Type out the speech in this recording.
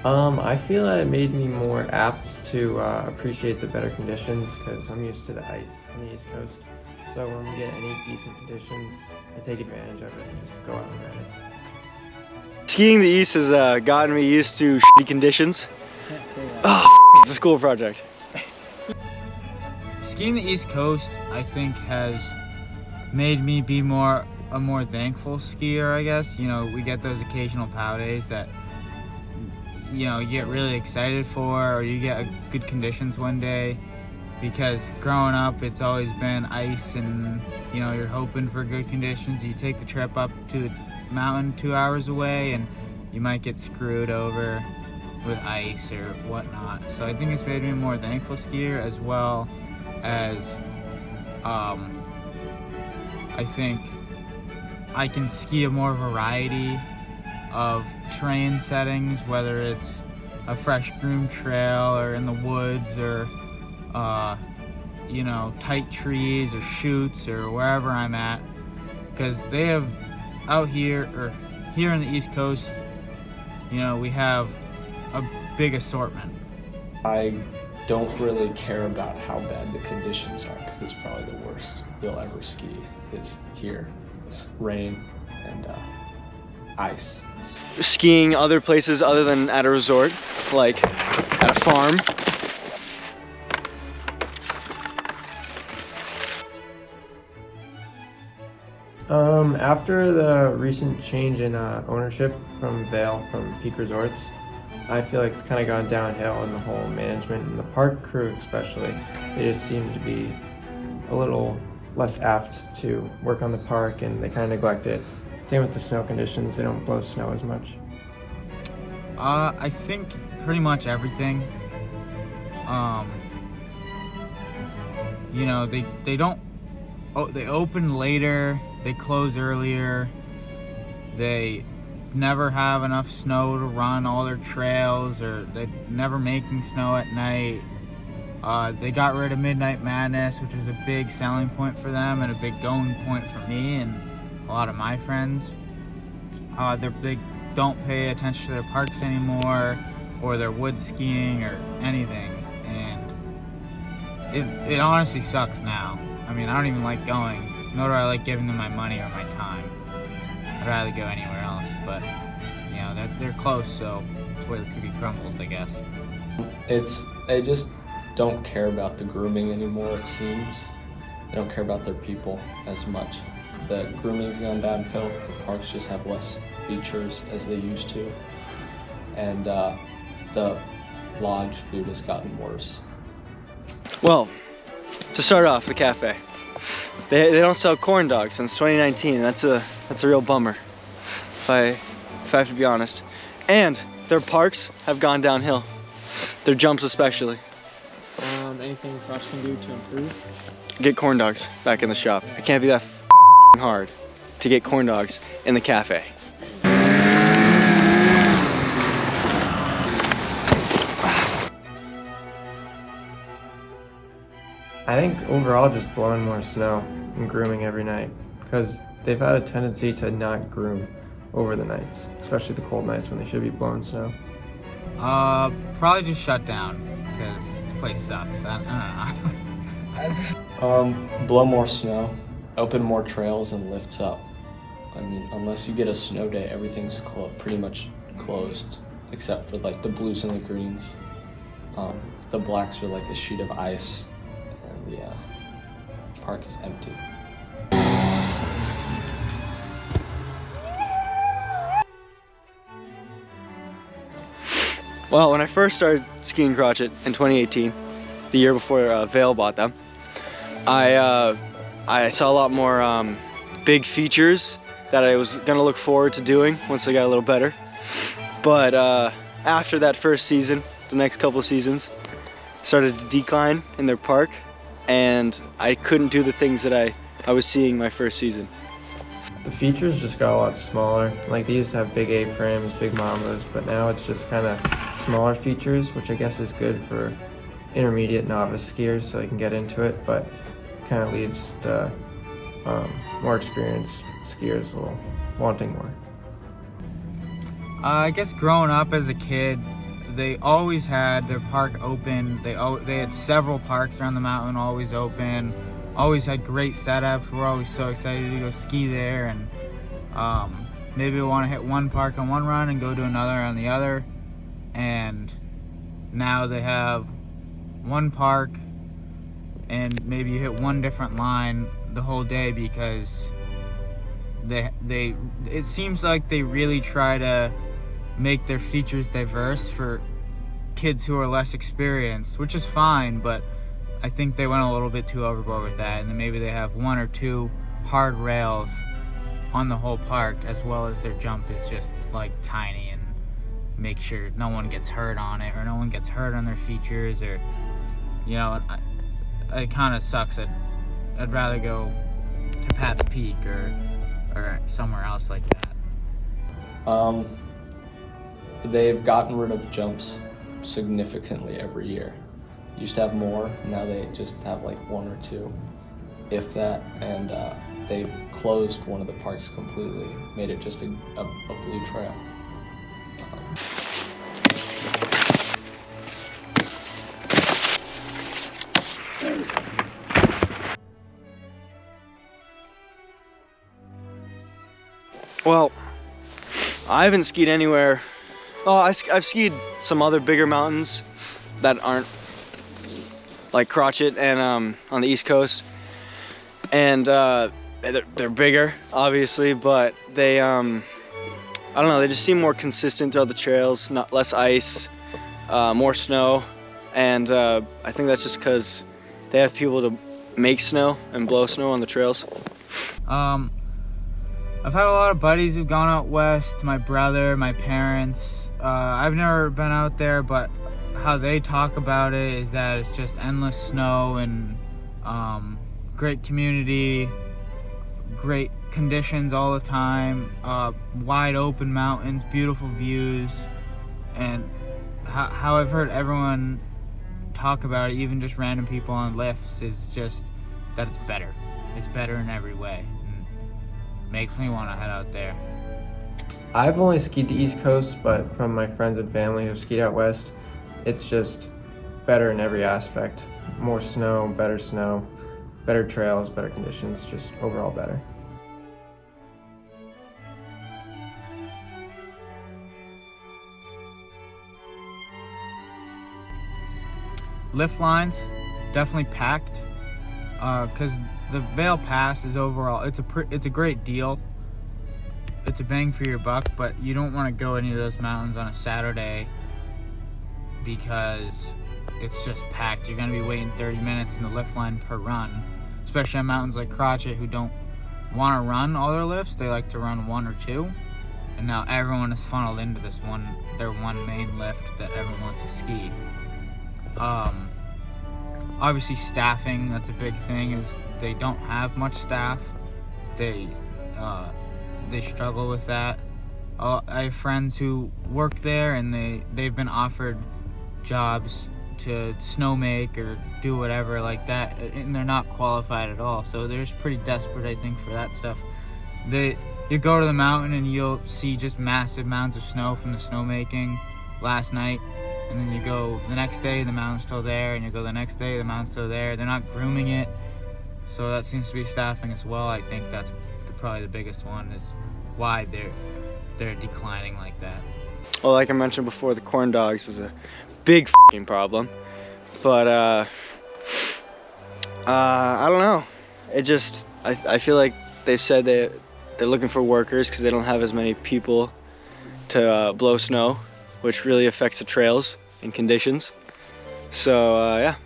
I feel that it made me more apt to appreciate the better conditions because I'm used to the ice on the East Coast. So when we get any decent conditions, I take advantage of it and just go out and ride it. Skiing the East has gotten me used to shitty conditions. Can't say that. Oh, it's a school project. Skiing the East Coast, I think, has made me be a more thankful skier, I guess. You know, we get those occasional POW days that, you know, you get really excited for, or you get good conditions one day, because growing up it's always been ice and, you know, you're hoping for good conditions. You take the trip up to the mountain 2 hours away and you might get screwed over with ice or whatnot. So I think it's made me a more thankful skier, as well as I think I can ski a more variety of terrain settings, whether it's a fresh groomed trail or in the woods or you know, tight trees or chutes or wherever I'm at, because they have out here, or here on the East Coast, you know, we have a big assortment. I don't really care about how bad the conditions are, because it's probably the worst you'll ever ski is here. It's rain and ice. Skiing other places other than at a resort, like at a farm. After the recent change in ownership from Vail, from Peak Resorts, I feel like it's kind of gone downhill in the whole management and the park crew especially. They just seem to be a little less apt to work on the park, and they kind of neglect it. Same with the snow conditions, they don't blow snow as much. I think pretty much everything. You know, they don't, they open later, they close earlier, they never have enough snow to run all their trails, or they're never making snow at night. They got rid of Midnight Madness, which is a big selling point for them and a big going point for me and a lot of my friends. They don't pay attention to their parks anymore, or their wood skiing or anything, and it honestly sucks now. I mean, I don't even like going, nor do I like giving them my money or my time. I'd rather go anywhere else, but you know, they're close, so that's where the cookie crumbles, I guess. They just don't care about the grooming anymore, it seems. They don't care about their people as much. The grooming's gone downhill, the parks just have less features as they used to, and the lodge food has gotten worse. Well, to start off, the cafe. They don't sell corn dogs since 2019, and that's a real bummer, if I have to be honest. And their parks have gone downhill. Their jumps especially. Anything Frost can do to improve? Get corn dogs back in the shop. It can't be that hard to get corn dogs in the cafe. I think overall just blowing more snow and grooming every night, because they've had a tendency to not groom over the nights, especially the cold nights when they should be blowing snow. Probably just shut down, because this place sucks. I don't know. Blow more snow, open more trails, and lifts up. I mean, unless you get a snow day, everything's pretty much closed, except for like the blues and the greens. The blacks are like a sheet of ice, and the park is empty. Well, when I first started skiing crotchet in 2018, the year before Vail bought them, I saw a lot more big features that I was gonna look forward to doing once I got a little better. But after that first season, the next couple of seasons started to decline in their park, and I couldn't do the things that I was seeing my first season. The features just got a lot smaller. Like, they used to have big A-frames, big mambas, but now it's just kind of smaller features, which I guess is good for intermediate novice skiers so they can get into it, but kind of leaves the more experienced skiers a little wanting more. I guess growing up as a kid, they always had their park open. They had several parks around the mountain always open. Always had great setups. We're always so excited to go ski there, and maybe we want to hit one park on one run and go to another on the other. And now they have one park, and maybe you hit one different line the whole day, because it seems like they really try to make their features diverse for kids who are less experienced, which is fine, but I think they went a little bit too overboard with that. And then maybe they have one or two hard rails on the whole park, as well as their jump is just like tiny, and make sure no one gets hurt on it, or no one gets hurt on their features, or it kind of sucks. I'd rather go to Pat's Peak or somewhere else like that. They've gotten rid of jumps significantly every year. Used to have more, now they just have like one or two, if that, and they've closed one of the parks completely, made it just a blue trail. Well, I haven't skied anywhere. Oh, I've skied some other bigger mountains that aren't like Crotchet and on the East Coast, and they're bigger, obviously, but they I don't know, they just seem more consistent throughout the trails, less ice, more snow, and I think that's just because they have people to make snow and blow snow on the trails. I've had a lot of buddies who've gone out west, my brother, my parents. I've never been out there, but how they talk about it is that it's just endless snow and great community, great conditions all the time, wide open mountains, beautiful views, and how I've heard everyone talk about it, even just random people on lifts, is just that it's better. It's better in every way. Makes me want to head out there. I've only skied the East Coast, but from my friends and family who've skied out west, it's just better in every aspect. More snow, better trails, better conditions, just overall better. Lift lines, definitely packed, because the Vail Pass is overall, it's a great deal. It's a bang for your buck, but you don't want to go any of those mountains on a Saturday because it's just packed. You're going to be waiting 30 minutes in the lift line per run, especially on mountains like Crotchet, who don't want to run all their lifts. They like to run one or two, and now everyone is funneled into their one main lift that everyone wants to ski. Obviously staffing, that's a big thing, is they don't have much staff. They struggle with that. I have friends who work there, and they've been offered jobs to snow make or do whatever like that, and they're not qualified at all. So they're just pretty desperate, I think, for that stuff. You go to the mountain and you'll see just massive mounds of snow from the snowmaking last night, and then you go the next day, the mountain's still there, and you go the next day, the mountain's still there. They're not grooming it, so that seems to be staffing as well. I think that's probably the biggest one, is why they're declining like that. Well, like I mentioned before, the corn dogs is a big f***ing problem, but I don't know. It just, I feel like they've said they're looking for workers because they don't have as many people to blow snow, which really affects the trails and conditions. So yeah.